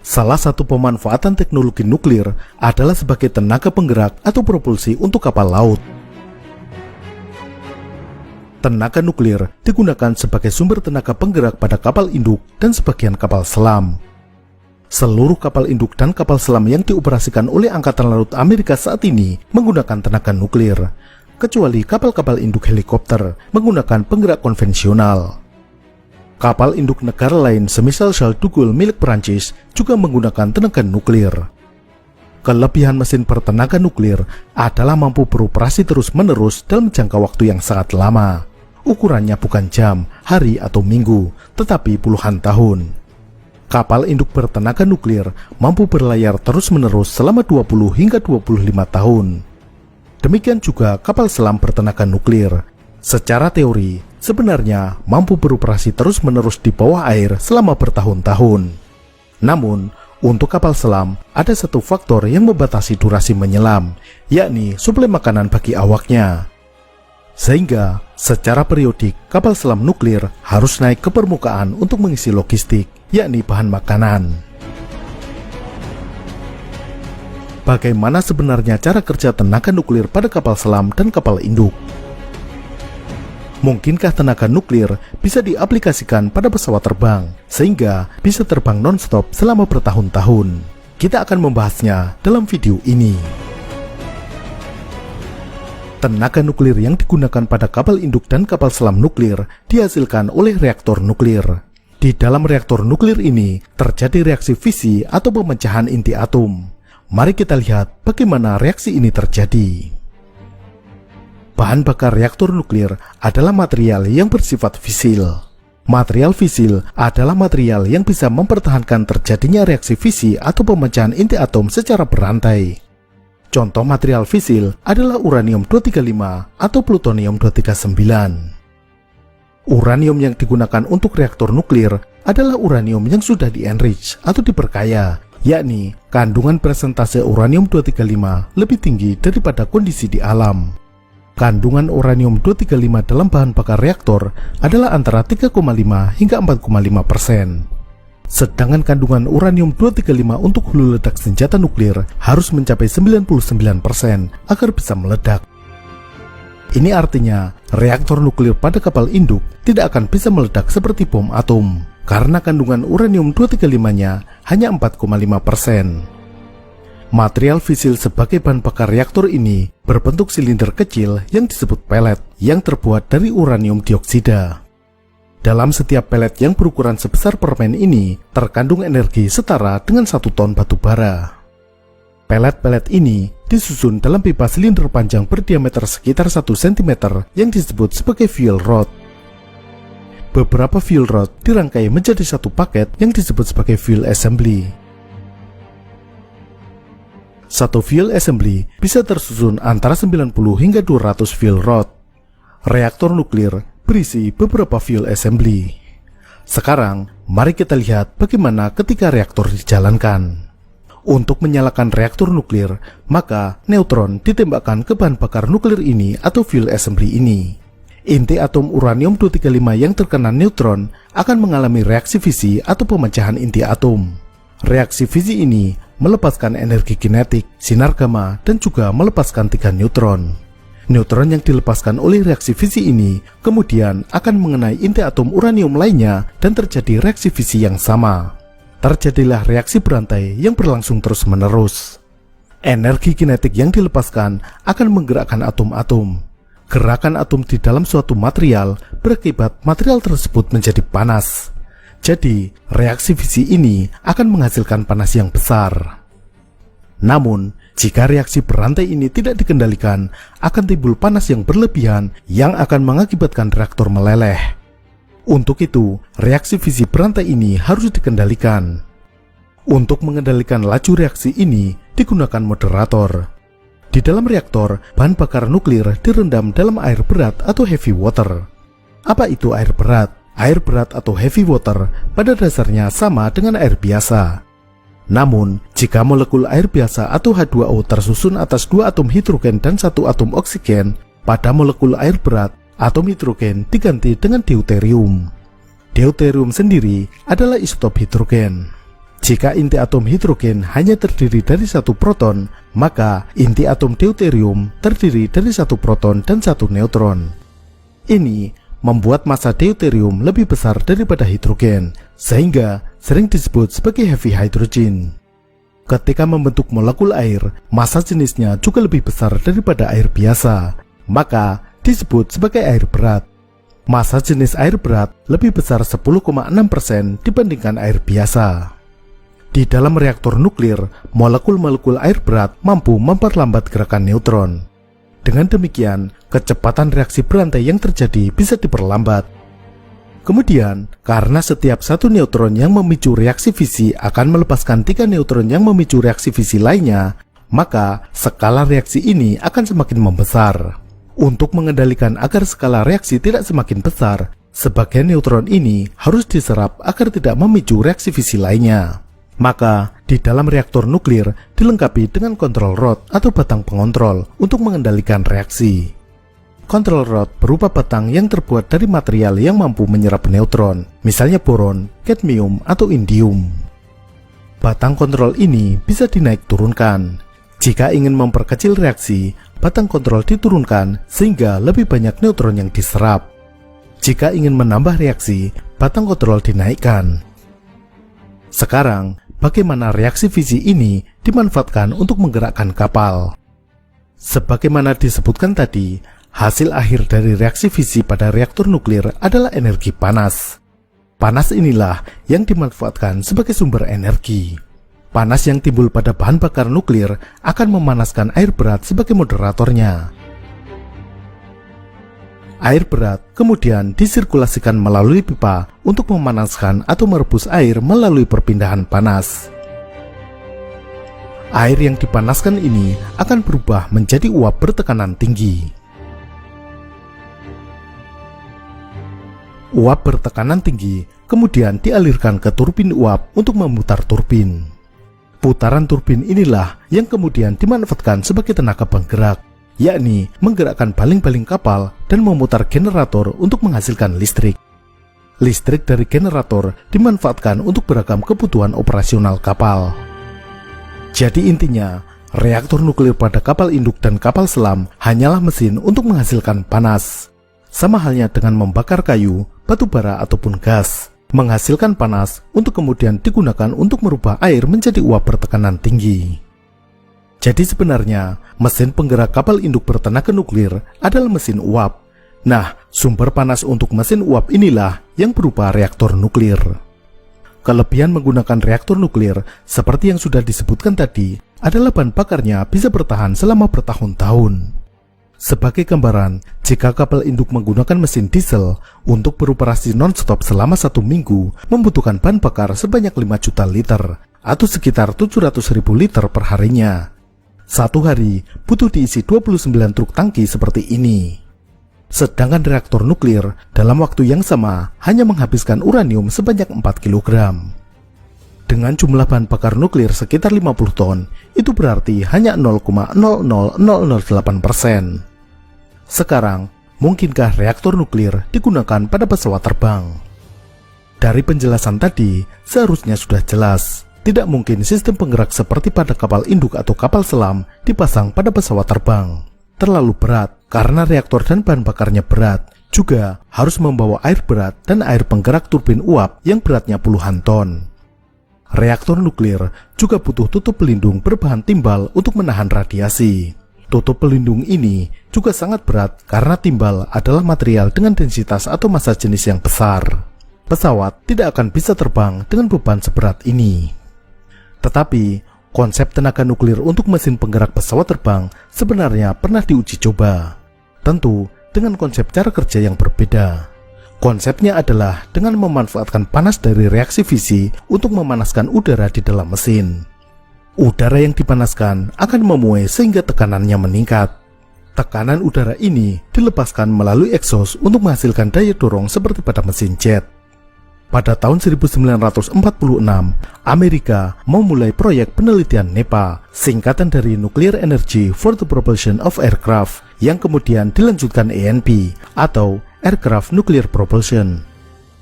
Salah satu pemanfaatan teknologi nuklir adalah sebagai tenaga penggerak atau propulsi untuk kapal laut. Tenaga nuklir digunakan sebagai sumber tenaga penggerak pada kapal induk dan sebagian kapal selam. Seluruh kapal induk dan kapal selam yang dioperasikan oleh Angkatan Laut Amerika saat ini menggunakan tenaga nuklir, kecuali kapal-kapal induk helikopter menggunakan penggerak konvensional. Kapal induk negara lain semisal Charles de Gaulle milik Perancis juga menggunakan tenaga nuklir. Kelebihan mesin bertenaga nuklir adalah mampu beroperasi terus-menerus dalam jangka waktu yang sangat lama. Ukurannya bukan jam, hari atau minggu, tetapi puluhan tahun. Kapal induk bertenaga nuklir mampu berlayar terus-menerus selama 20 hingga 25 tahun. Demikian juga kapal selam bertenaga nuklir. Secara teori, sebenarnya mampu beroperasi terus-menerus di bawah air selama bertahun-tahun. Namun, untuk kapal selam, ada satu faktor yang membatasi durasi menyelam, yakni suplai makanan bagi awaknya. Sehingga, secara periodik, kapal selam nuklir harus naik ke permukaan untuk mengisi logistik, yakni bahan makanan. Bagaimana sebenarnya cara kerja tenaga nuklir pada kapal selam dan kapal induk? Mungkinkah tenaga nuklir bisa diaplikasikan pada pesawat terbang, sehingga bisa terbang non-stop selama bertahun-tahun? Kita akan membahasnya dalam video ini. Tenaga nuklir yang digunakan pada kapal induk dan kapal selam nuklir dihasilkan oleh reaktor nuklir. Di dalam reaktor nuklir ini terjadi reaksi fisi atau pemecahan inti atom. Mari kita lihat bagaimana reaksi ini terjadi. Bahan bakar reaktor nuklir adalah material yang bersifat fisil. Material fisil adalah material yang bisa mempertahankan terjadinya reaksi fisi atau pemecahan inti atom secara berantai. Contoh material fisil adalah uranium-235 atau plutonium-239. Uranium yang digunakan untuk reaktor nuklir adalah uranium yang sudah di-enrich atau diperkaya, yakni kandungan persentase uranium-235 lebih tinggi daripada kondisi di alam. Kandungan uranium-235 dalam bahan bakar reaktor adalah antara 3,5 hingga 4,5%. Sedangkan kandungan uranium-235 untuk hulu ledak senjata nuklir harus mencapai 99% agar bisa meledak. Ini artinya, reaktor nuklir pada kapal induk tidak akan bisa meledak seperti bom atom, karena kandungan uranium-235-nya hanya 4,5%. Material fisil sebagai bahan bakar reaktor ini berbentuk silinder kecil yang disebut pelet yang terbuat dari uranium dioksida. Dalam setiap pelet yang berukuran sebesar permen ini terkandung energi setara dengan 1 ton batu bara. Pelet-pelet ini disusun dalam pipa silinder panjang berdiameter sekitar 1 cm yang disebut sebagai fuel rod. Beberapa fuel rod dirangkai menjadi satu paket yang disebut sebagai fuel assembly. Satu fuel assembly bisa tersusun antara 90 hingga 200 fuel rod. Reaktor nuklir berisi beberapa fuel assembly. Sekarang, mari kita lihat bagaimana ketika reaktor dijalankan. Untuk menyalakan reaktor nuklir, maka neutron ditembakkan ke bahan bakar nuklir ini atau fuel assembly ini. Inti atom uranium-235 yang terkena neutron akan mengalami reaksi fisi atau pemecahan inti atom. Reaksi fisi ini melepaskan energi kinetik, sinar gamma, dan juga melepaskan 3 neutron. Neutron yang dilepaskan oleh reaksi fisi ini kemudian akan mengenai inti atom uranium lainnya dan terjadi reaksi fisi yang sama. Terjadilah reaksi berantai yang berlangsung terus-menerus. Energi kinetik yang dilepaskan akan menggerakkan atom-atom. Gerakan atom di dalam suatu material berakibat material tersebut menjadi panas. Jadi, reaksi fisi ini akan menghasilkan panas yang besar. Namun, jika reaksi berantai ini tidak dikendalikan, akan timbul panas yang berlebihan yang akan mengakibatkan reaktor meleleh. Untuk itu, reaksi fisi berantai ini harus dikendalikan. Untuk mengendalikan laju reaksi ini, digunakan moderator. Di dalam reaktor, bahan bakar nuklir direndam dalam air berat atau heavy water. Apa itu air berat? Air berat atau heavy water pada dasarnya sama dengan air biasa. Namun, jika molekul air biasa atau H2O tersusun atas 2 atom hidrogen dan 1 atom oksigen, pada molekul air berat, atom hidrogen diganti dengan deuterium. Deuterium sendiri adalah isotop hidrogen. Jika inti atom hidrogen hanya terdiri dari satu proton, maka inti atom deuterium terdiri dari satu proton dan satu neutron. Ini membuat massa deuterium lebih besar daripada hidrogen, sehingga sering disebut sebagai heavy hydrogen. Ketika membentuk molekul air, massa jenisnya juga lebih besar daripada air biasa, maka disebut sebagai air berat. Massa jenis air berat lebih besar 10,6% dibandingkan air biasa. Di dalam reaktor nuklir, molekul-molekul air berat mampu memperlambat gerakan neutron. Dengan demikian, kecepatan reaksi berantai yang terjadi bisa diperlambat. Kemudian, karena setiap satu neutron yang memicu reaksi fisi akan melepaskan 3 neutron yang memicu reaksi fisi lainnya, maka skala reaksi ini akan semakin membesar. Untuk mengendalikan agar skala reaksi tidak semakin besar, sebagian neutron ini harus diserap agar tidak memicu reaksi fisi lainnya. Maka, di dalam reaktor nuklir dilengkapi dengan kontrol rod atau batang pengontrol untuk mengendalikan reaksi. Kontrol rod berupa batang yang terbuat dari material yang mampu menyerap neutron, misalnya boron, kadmium, atau indium. Batang kontrol ini bisa dinaik turunkan. Jika ingin memperkecil reaksi, batang kontrol diturunkan sehingga lebih banyak neutron yang diserap. Jika ingin menambah reaksi, batang kontrol dinaikkan. Sekarang, bagaimana reaksi fisi ini dimanfaatkan untuk menggerakkan kapal? Sebagaimana disebutkan tadi, hasil akhir dari reaksi fisi pada reaktor nuklir adalah energi panas. Panas inilah yang dimanfaatkan sebagai sumber energi. Panas yang timbul pada bahan bakar nuklir akan memanaskan air berat sebagai moderatornya. Air berat kemudian disirkulasikan melalui pipa untuk memanaskan atau merebus air melalui perpindahan panas. Air yang dipanaskan ini akan berubah menjadi uap bertekanan tinggi. Uap bertekanan tinggi kemudian dialirkan ke turbin uap untuk memutar turbin. Putaran turbin inilah yang kemudian dimanfaatkan sebagai tenaga penggerak, yakni menggerakkan baling-baling kapal dan memutar generator untuk menghasilkan listrik. Listrik dari generator dimanfaatkan untuk beragam kebutuhan operasional kapal. Jadi intinya, reaktor nuklir pada kapal induk dan kapal selam hanyalah mesin untuk menghasilkan panas. Sama halnya dengan membakar kayu, batu bara ataupun gas, menghasilkan panas untuk kemudian digunakan untuk merubah air menjadi uap bertekanan tinggi. Jadi sebenarnya, mesin penggerak kapal induk bertenaga nuklir adalah mesin uap. Nah, sumber panas untuk mesin uap inilah yang berupa reaktor nuklir. Kelebihan menggunakan reaktor nuklir, seperti yang sudah disebutkan tadi, adalah bahan bakarnya bisa bertahan selama bertahun-tahun. Sebagai gambaran, jika kapal induk menggunakan mesin diesel, untuk beroperasi non-stop selama 1 minggu, membutuhkan bahan bakar sebanyak 5 juta liter, atau sekitar 700.000 liter per harinya. Satu hari butuh diisi 29 truk tangki seperti ini. Sedangkan reaktor nuklir dalam waktu yang sama hanya menghabiskan uranium sebanyak 4 kg. Dengan jumlah bahan bakar nuklir sekitar 50 ton, itu berarti hanya 0,00008%. Sekarang, mungkinkah reaktor nuklir digunakan pada pesawat terbang? Dari penjelasan tadi, seharusnya sudah jelas. Tidak mungkin sistem penggerak seperti pada kapal induk atau kapal selam dipasang pada pesawat terbang. Terlalu berat karena reaktor dan bahan bakarnya berat. Juga harus membawa air berat dan air penggerak turbin uap yang beratnya puluhan ton. Reaktor nuklir juga butuh tutup pelindung berbahan timbal untuk menahan radiasi. Tutup pelindung ini juga sangat berat karena timbal adalah material dengan densitas atau massa jenis yang besar. Pesawat tidak akan bisa terbang dengan beban seberat ini. Tetapi, konsep tenaga nuklir untuk mesin penggerak pesawat terbang sebenarnya pernah diuji coba. Tentu, dengan konsep cara kerja yang berbeda. Konsepnya adalah dengan memanfaatkan panas dari reaksi fisi untuk memanaskan udara di dalam mesin. Udara yang dipanaskan akan memuai sehingga tekanannya meningkat. Tekanan udara ini dilepaskan melalui exhaust untuk menghasilkan daya dorong seperti pada mesin jet. Pada tahun 1946, Amerika memulai proyek penelitian NEPA, singkatan dari Nuclear Energy for the Propulsion of Aircraft, yang kemudian dilanjutkan ANP, atau Aircraft Nuclear Propulsion.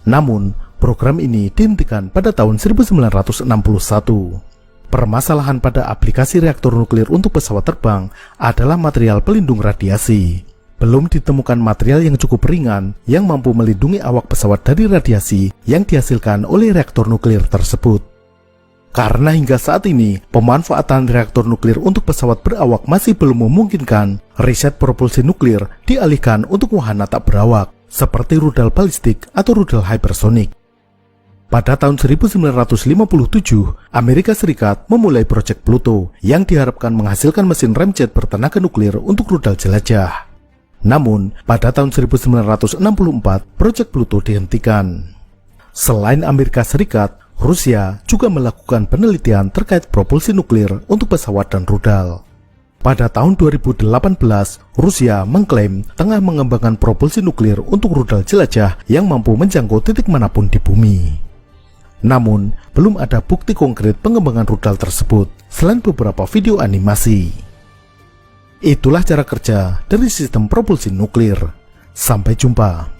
Namun, program ini dihentikan pada tahun 1961. Permasalahan pada aplikasi reaktor nuklir untuk pesawat terbang adalah material pelindung radiasi. Belum ditemukan material yang cukup ringan yang mampu melindungi awak pesawat dari radiasi yang dihasilkan oleh reaktor nuklir tersebut. Karena hingga saat ini, pemanfaatan reaktor nuklir untuk pesawat berawak masih belum memungkinkan, riset propulsi nuklir dialihkan untuk wahana tak berawak, seperti rudal balistik atau rudal hypersonik. Pada tahun 1957, Amerika Serikat memulai proyek Pluto yang diharapkan menghasilkan mesin remjet bertenaga nuklir untuk rudal jelajah. Namun, pada tahun 1964, proyek Pluto dihentikan. Selain Amerika Serikat, Rusia juga melakukan penelitian terkait propulsi nuklir untuk pesawat dan rudal. Pada tahun 2018, Rusia mengklaim tengah mengembangkan propulsi nuklir untuk rudal jelajah yang mampu menjangkau titik manapun di bumi. Namun, belum ada bukti konkret pengembangan rudal tersebut selain beberapa video animasi. Itulah cara kerja dari sistem propulsi nuklir. Sampai jumpa.